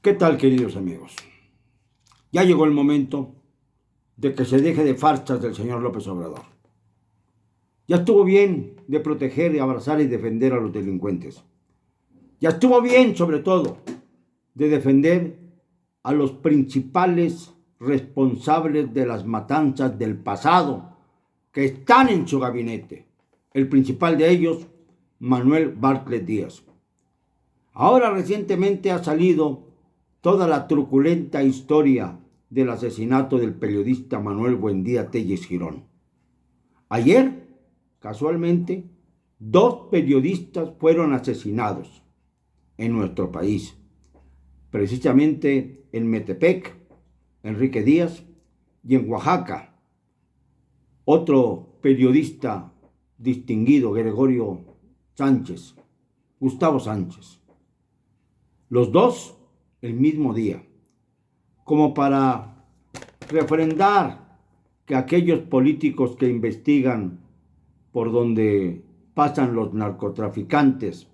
¿Qué tal, queridos amigos? Ya llegó el momento de que se deje de farsas del señor López Obrador. Ya estuvo bien de proteger, abrazar y defender a los delincuentes. Ya estuvo bien, sobre todo, de defender a los principales responsables de las matanzas del pasado que están en su gabinete. El principal de ellos, Manuel Bartlett Díaz. Ahora recientemente ha salido toda la truculenta historia del asesinato del periodista Manuel Buendía Telles Girón. Ayer, casualmente, 2 periodistas fueron asesinados en nuestro país, precisamente en Metepec, Enrique Díaz, y en Oaxaca, otro periodista distinguido, Gregorio Sánchez, Gustavo Sánchez. Los dos el mismo día, como para refrendar que aquellos políticos que investigan por donde pasan los narcotraficantes,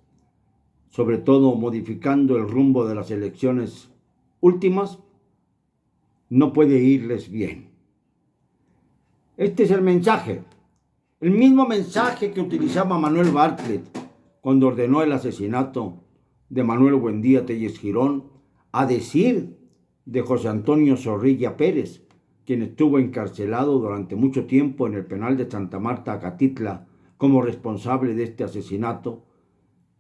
sobre todo modificando el rumbo de las elecciones últimas, no puede irles bien. Este es el mensaje, el mismo mensaje que utilizaba Manuel Bartlett cuando ordenó el asesinato de Manuel Buendía Telles Girón, a decir de José Antonio Zorrilla Pérez, quien estuvo encarcelado durante mucho tiempo en el penal de Santa Marta, Acatitla, como responsable de este asesinato,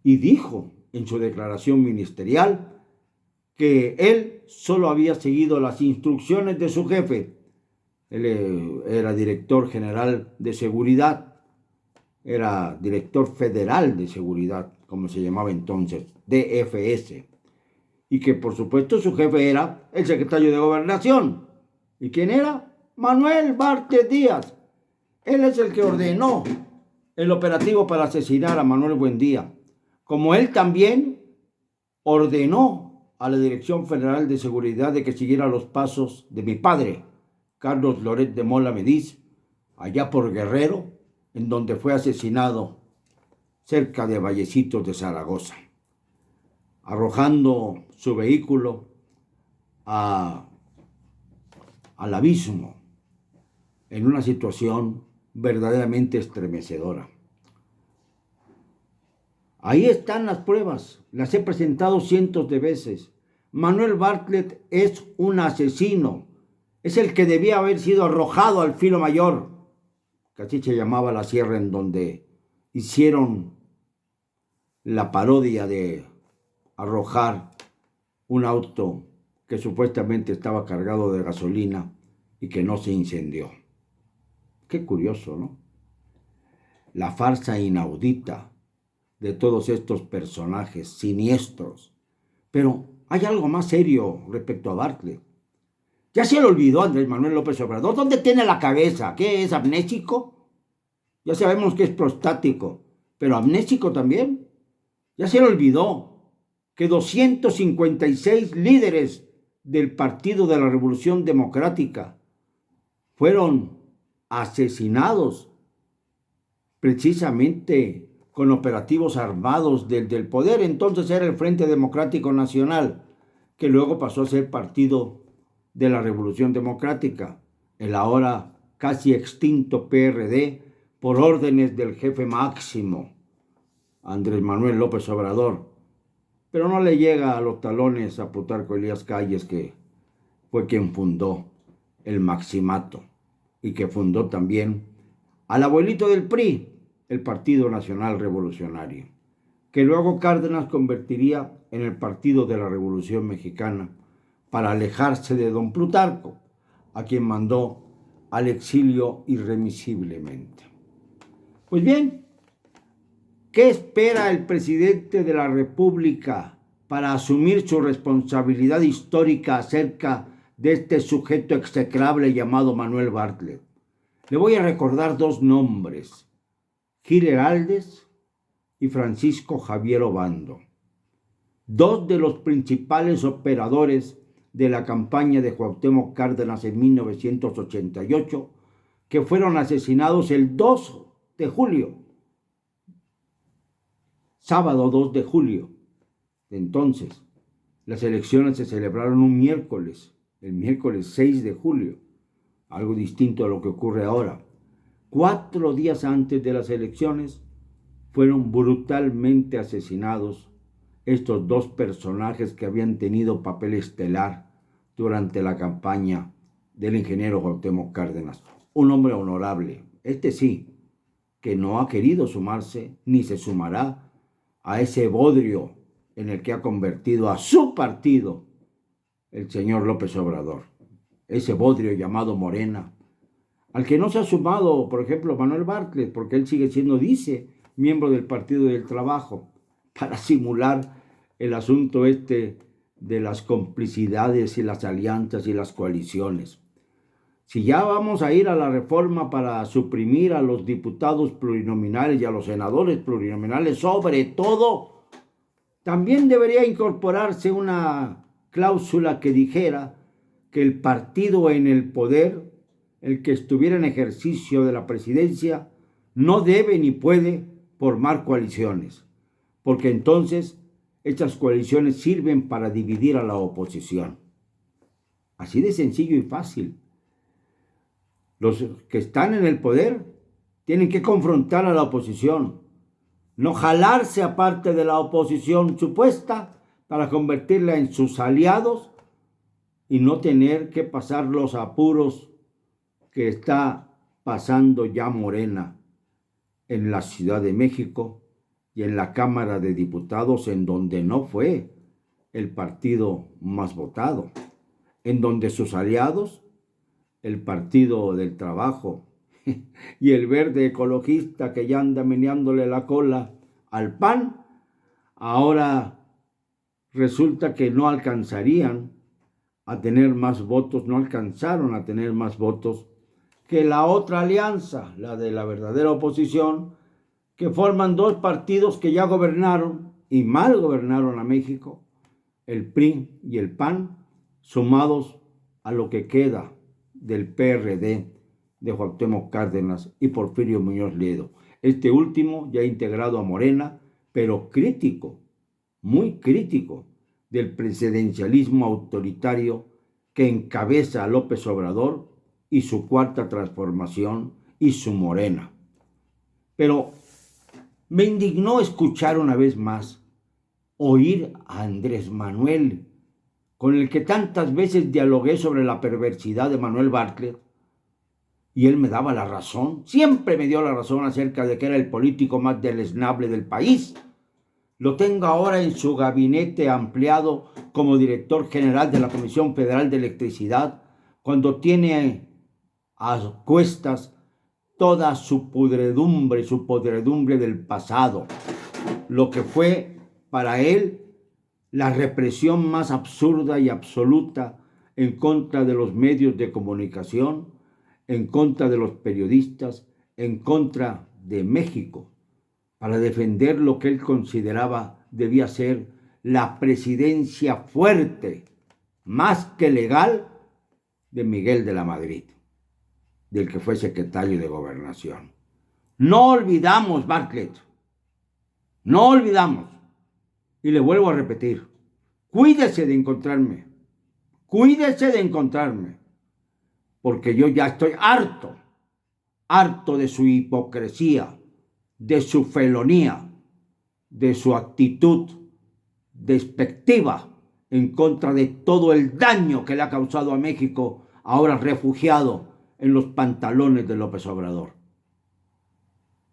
y dijo en su declaración ministerial que él solo había seguido las instrucciones de su jefe. Él era director general de seguridad, era director federal de seguridad, como se llamaba entonces, DFS, y que por supuesto su jefe era el secretario de Gobernación. ¿Y quién era? Manuel Bartlett Díaz. Él es el que ordenó el operativo para asesinar a Manuel Buendía, como él también ordenó a la Dirección Federal de Seguridad de que siguiera los pasos de mi padre, Carlos Loret de Mola Mediz, allá por Guerrero, en donde fue asesinado cerca de Vallecitos de Zaragoza, arrojando su vehículo al abismo en una situación verdaderamente estremecedora. Ahí están las pruebas, las he presentado cientos de veces. Manuel Bartlett es un asesino, es el que debía haber sido arrojado al filo mayor, que así se llamaba la sierra en donde hicieron la parodia de arrojar un auto que supuestamente estaba cargado de gasolina y que no se incendió. Qué curioso, ¿no? La farsa inaudita de todos estos personajes siniestros. Pero hay algo más serio respecto a Bartlett. Ya se le olvidó a Andrés Manuel López Obrador. ¿Dónde tiene la cabeza? ¿Qué es, amnésico? Ya sabemos que es prostático, pero amnésico también. Ya se le olvidó que 256 líderes del Partido de la Revolución Democrática fueron asesinados precisamente con operativos armados del poder. Entonces era el Frente Democrático Nacional, que luego pasó a ser Partido de la Revolución Democrática, el ahora casi extinto PRD, por órdenes del jefe máximo, Andrés Manuel López Obrador. Pero no le llega a los talones a Plutarco Elías Calles, que fue quien fundó el Maximato y que fundó también al abuelito del PRI, el Partido Nacional Revolucionario, que luego Cárdenas convertiría en el Partido de la Revolución Mexicana para alejarse de don Plutarco, a quien mandó al exilio irremisiblemente. Pues bien, ¿qué espera el presidente de la República para asumir su responsabilidad histórica acerca de este sujeto execrable llamado Manuel Bartlett? Le voy a recordar 2 nombres, Gil Heraldez y Francisco Javier Obando, 2 de los principales operadores de la campaña de Cuauhtémoc Cárdenas en 1988, que fueron asesinados el 2 de julio, sábado 2 de julio de entonces. Las elecciones se celebraron un miércoles, el miércoles 6 de julio, algo distinto a lo que ocurre ahora. 4 días antes de las elecciones fueron brutalmente asesinados estos dos personajes que habían tenido papel estelar durante la campaña del ingeniero Cuauhtémoc Cárdenas. Un hombre honorable, este sí, que no ha querido sumarse ni se sumará a ese bodrio en el que ha convertido a su partido el señor López Obrador. Ese bodrio llamado Morena, al que no se ha sumado, por ejemplo, Manuel Bartlett, porque él sigue siendo, dice, miembro del Partido del Trabajo, para simular el asunto este de las complicidades y las alianzas y las coaliciones. Si ya vamos a ir a la reforma para suprimir a los diputados plurinominales y a los senadores plurinominales, sobre todo, también debería incorporarse una cláusula que dijera que el partido en el poder, el que estuviera en ejercicio de la presidencia, no debe ni puede formar coaliciones, porque entonces estas coaliciones sirven para dividir a la oposición. Así de sencillo y fácil. Los que están en el poder tienen que confrontar a la oposición, no jalarse aparte de la oposición supuesta para convertirla en sus aliados y no tener que pasar los apuros que está pasando ya Morena en la Ciudad de México y en la Cámara de Diputados, en donde no fue el partido más votado, en donde sus aliados, el Partido del Trabajo y el Verde Ecologista que ya anda meneándole la cola al PAN, ahora resulta que no alcanzaron a tener más votos que la otra alianza, la de la verdadera oposición, que forman dos partidos que ya gobernaron y mal gobernaron a México, el PRI y el PAN, sumados a lo que queda del PRD de Cuauhtémoc Cárdenas y Porfirio Muñoz Ledo. Este último ya integrado a Morena, pero crítico, muy crítico del presidencialismo autoritario que encabeza a López Obrador y su cuarta transformación y su Morena. Pero me indignó escuchar una vez más, oír a Andrés Manuel, con el que tantas veces dialogué sobre la perversidad de Manuel Bartlett, y él me daba la razón, siempre me dio la razón acerca de que era el político más deleznable del país. Lo tengo ahora en su gabinete ampliado como director general de la Comisión Federal de Electricidad, cuando tiene a cuestas toda su podredumbre del pasado, lo que fue para él la represión más absurda y absoluta en contra de los medios de comunicación, en contra de los periodistas, en contra de México, para defender lo que él consideraba debía ser la presidencia fuerte, más que legal, de Miguel de la Madrid, del que fue secretario de Gobernación. No olvidamos, Bartlett, no olvidamos. Y le vuelvo a repetir, cuídese de encontrarme, porque yo ya estoy harto de su hipocresía, de su felonía, de su actitud despectiva en contra de todo el daño que le ha causado a México, ahora refugiado en los pantalones de López Obrador.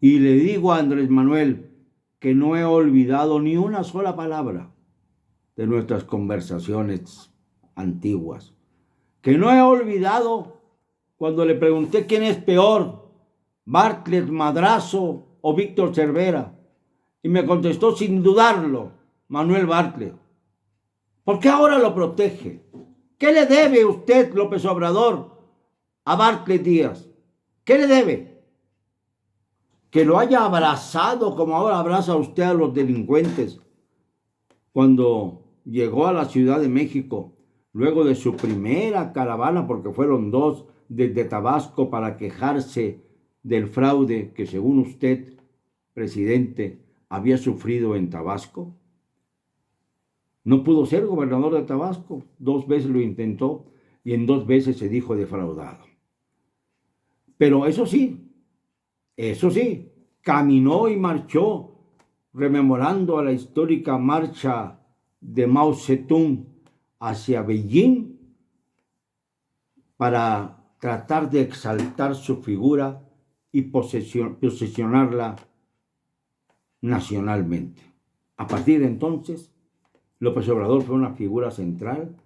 Y le digo a Andrés Manuel que no he olvidado ni una sola palabra de nuestras conversaciones antiguas, que no he olvidado cuando le pregunté quién es peor, Bartlett Madrazo o Víctor Cervera, y me contestó sin dudarlo, Manuel Bartlett. ¿Por qué ahora lo protege? ¿Qué le debe usted, López Obrador, a Bartlett Díaz? ¿Qué le debe? Que lo haya abrazado como ahora abraza usted a los delincuentes cuando llegó a la Ciudad de México, luego de su primera caravana, porque fueron dos, desde Tabasco para quejarse del fraude que según usted, presidente, había sufrido en Tabasco. No pudo ser gobernador de Tabasco. 2 veces lo intentó y en 2 veces se dijo defraudado. Pero eso sí, caminó y marchó rememorando a la histórica marcha de Mao Zedong hacia Beijing para tratar de exaltar su figura y posicionarla nacionalmente. A partir de entonces, López Obrador fue una figura central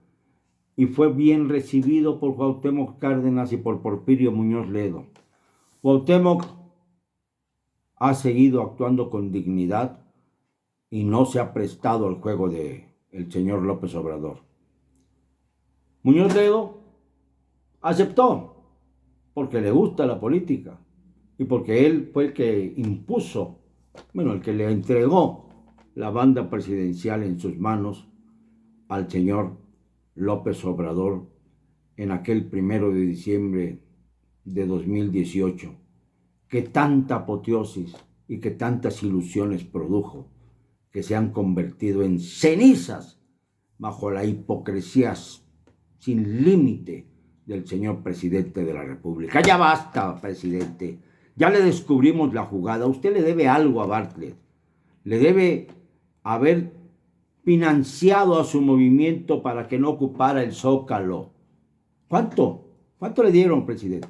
y fue bien recibido por Cuauhtémoc Cárdenas y por Porfirio Muñoz Ledo. Cuauhtémoc ha seguido actuando con dignidad y no se ha prestado al juego del señor López Obrador. Muñoz Ledo aceptó porque le gusta la política y porque él fue el que impuso, el que le entregó la banda presidencial en sus manos al señor López Obrador en aquel 1 de diciembre de 2018, que tanta apoteosis y que tantas ilusiones produjo, que se han convertido en cenizas bajo la hipocresía sin límite del señor presidente de la República. Ya basta, presidente. Ya le descubrimos la jugada. Usted le debe algo a Bartlett. Le debe haber financiado a su movimiento para que no ocupara el Zócalo. ¿Cuánto? ¿Cuánto le dieron, presidente?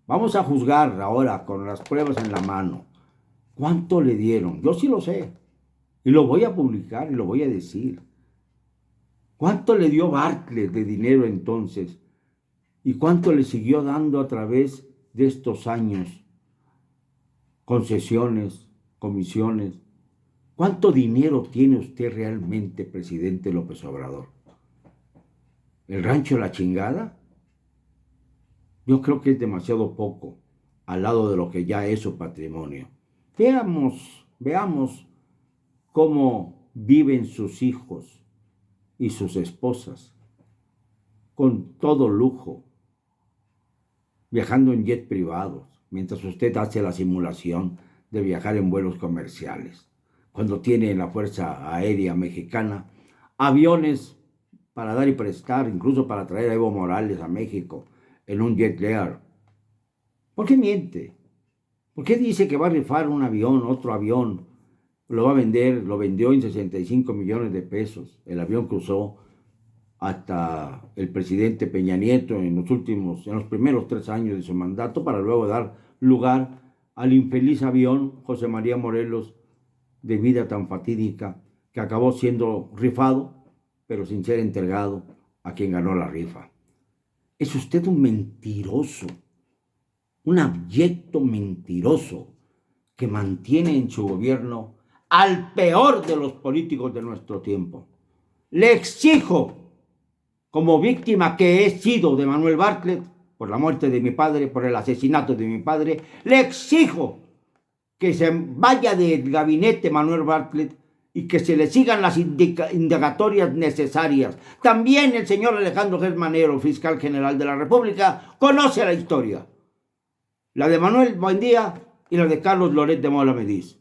Vamos a juzgar ahora con las pruebas en la mano. ¿Cuánto le dieron? Yo sí lo sé. Y lo voy a publicar y lo voy a decir. ¿Cuánto le dio Bartlett de dinero entonces? ¿Y cuánto le siguió dando a través de estos años? Concesiones, comisiones. ¿Cuánto dinero tiene usted realmente, presidente López Obrador? ¿El rancho La Chingada? Yo creo que es demasiado poco al lado de lo que ya es su patrimonio. Veamos cómo viven sus hijos y sus esposas con todo lujo, viajando en jet privados, mientras usted hace la simulación de viajar en vuelos comerciales, cuando tiene en la Fuerza Aérea Mexicana aviones para dar y prestar, incluso para traer a Evo Morales a México en un jet Lear. ¿Por qué miente? ¿Por qué dice que va a rifar un avión, otro avión? Lo va a vender, lo vendió en 65 millones de pesos, el avión que usó hasta el presidente Peña Nieto en los primeros 3 años de su mandato, para luego dar lugar al infeliz avión José María Morelos, de vida tan fatídica, que acabó siendo rifado, pero sin ser entregado a quien ganó la rifa. Es usted un mentiroso, un abyecto mentiroso que mantiene en su gobierno al peor de los políticos de nuestro tiempo. Le exijo, como víctima que he sido de Manuel Bartlett, por la muerte de mi padre, por el asesinato de mi padre, le exijo que se vaya del gabinete Manuel Bartlett y que se le sigan las indagatorias necesarias. También el señor Alejandro Gertz Manero, fiscal general de la República, conoce la historia. La de Manuel Buendía y la de Carlos Loret de Mola Mediz.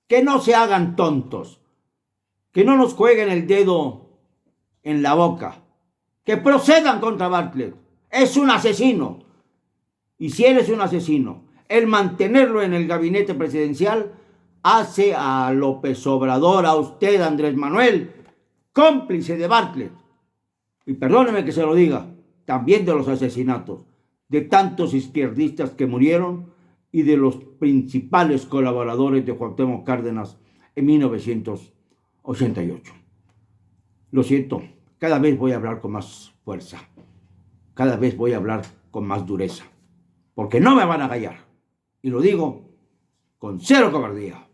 Que no se hagan tontos, que no nos jueguen el dedo en la boca, que procedan contra Bartlett. Es un asesino. Y si él es un asesino, el mantenerlo en el gabinete presidencial hace a López Obrador, a usted, Andrés Manuel, cómplice de Bartlett. Y perdóneme que se lo diga, también de los asesinatos de tantos izquierdistas que murieron y de los principales colaboradores de Cuauhtémoc Cárdenas en 1988. Lo siento, cada vez voy a hablar con más fuerza, cada vez voy a hablar con más dureza, porque no me van a callar. Y lo digo con cero cobardía.